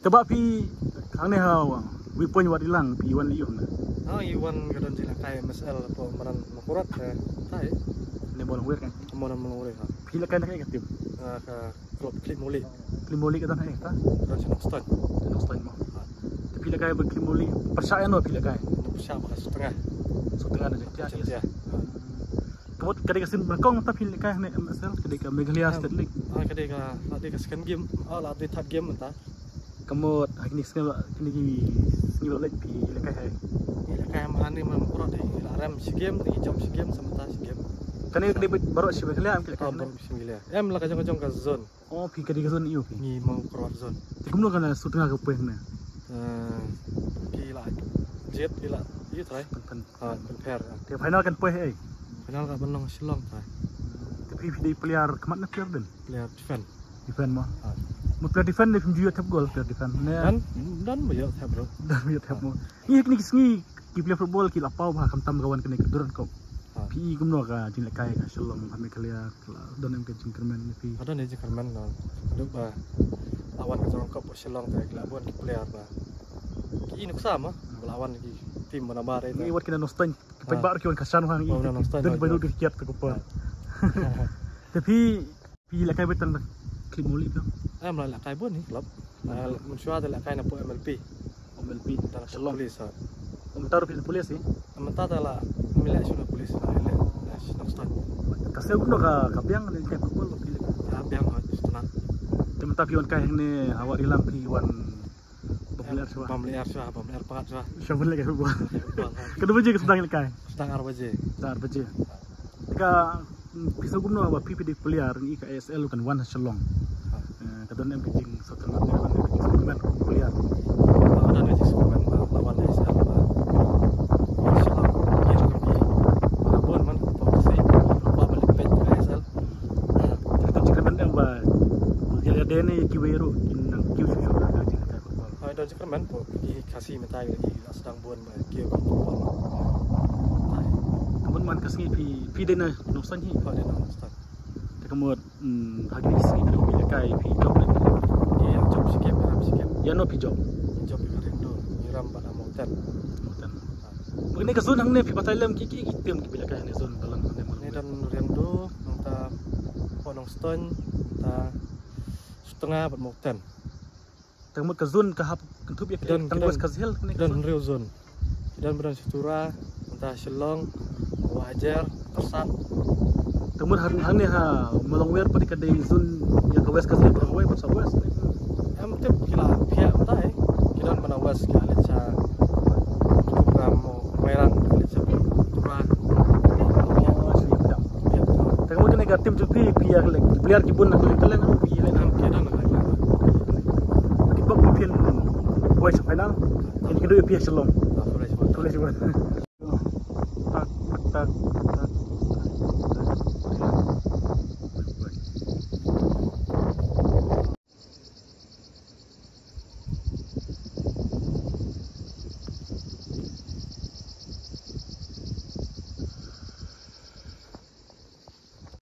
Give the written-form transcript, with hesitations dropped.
Tebak pi hang ni ha wi pon wat ilang pi wan lium na. Iwan kadon sila kay MSL po manan makurat kay Ni bolong wer kan. manan mengure ha. Pi la kan kai katim. Ka klub Klimoli Klimoli ka tan hai ta. dan senang start. Tenang stand mo. Pi la kai ber Klimoli. Percaya no pi la kai. Siapa setengah. Setengah dah Kecil dia. ya. Kemud kadai kasin berkong ta pi la kai ne MSL kadai ka Meghalaya State League. Kadai ka second game, latih third game entah. Kemud hari ni kini lek pi la kai hai. Ila kaya mahani memperot deh. Ila rem si game, di jam si game sementara si game. Kani kadai baru si Meghalaya am pi la kai. Baru bismillah. Lah kajong-kajong ke zone. Oh pi kadai kasun iu pi. Ni mau keluar zone. Kemud kan setengah ke poin na. Gila. Jet gila. Iya try. Pen. Compare. Ke final kan poin ai. Final ka benong Shillong try. Tapi di player kemat na player den. Player defend. Defend mo. Một player defend ni film thap goal player defend. Dan banyak tap bro. Dan banyak thap mo. Ni kisngi ki player football ki lapau ba kam tam kawan kene keduran ko. Pi gumno ka jin lekai ka Shillong ame kaliya don em ke jingkermen ni pi. Ada ni jingkermen no. Aduk ba lawan ka orang kop Shillong ta kelabon ki player ba. Ki nuk sama lawan ki tim mana bare ni wat kena nostan ki bar ki wan kasan hang i. Dan baru dikiat ke kopar. Tapi pi lekai betan Klimoli tu. Lah kai pun ni klub. Musuh ada lah kai na po MLP. MLP dan Shillong. polis ha. Mentar pi polis ni. Mentata lah milik nasional polis lah ile. Nasional stand. Kasih gumno ka kapiang ni kai football pi. Biang ha setengah. Tempat pi wan kai ni awak hilang pi wan popular suah. Pamliar pangat suah. Syabul lagi football. Kedua baje sedang lekai. Sedang arbaje. Dar baje. Ka pisau gumno wa pi di player ni ka ASL kan wan Shillong. Kadon em kecing setengah ni kan segmen player. Ada ni segmen lawan ASL ba. Shillong ni juga pi. Malapun man posisi ba balik pet ASL. Kadon segmen em ba. Ya ada ni kiwero nang kiu susu ka jin ka football. Ada segmen po kasih mentai lagi sedang buan ba kiu football. Kemudian man kasih pi dena nosan hi. Ada nama start. Kemudian hari ni sini ada pi lekai pi job ni. Dia job sikit, Ya no pi job. Job itu nyiram pada mountain. Ini kesun hang ni pi patai lem ki tem ki lekai ni zon dalam ni mal. Ini dan rendo nang ponong stone ta setengah buat mountain. Kemudian kesun ke hap kentup ya Dan tangwas kazhel ni. Dan real zone. Dan berdan Situra, entah Shillong, Wajar, Tersak. Kemudian hang ni ha melongwer pada kedai zon ya ke west kazhel berway pasal west. Em tip kila pihak entah kita menawas ke Alitsa Kamu Merang Alitsa Tura. Kemudian negatif tu pi player kibun nak kelen pi Enam kita nak lagi. Kita mungkin boys final. Ini kedua pi Shillong. Tak boleh sebut. Tak.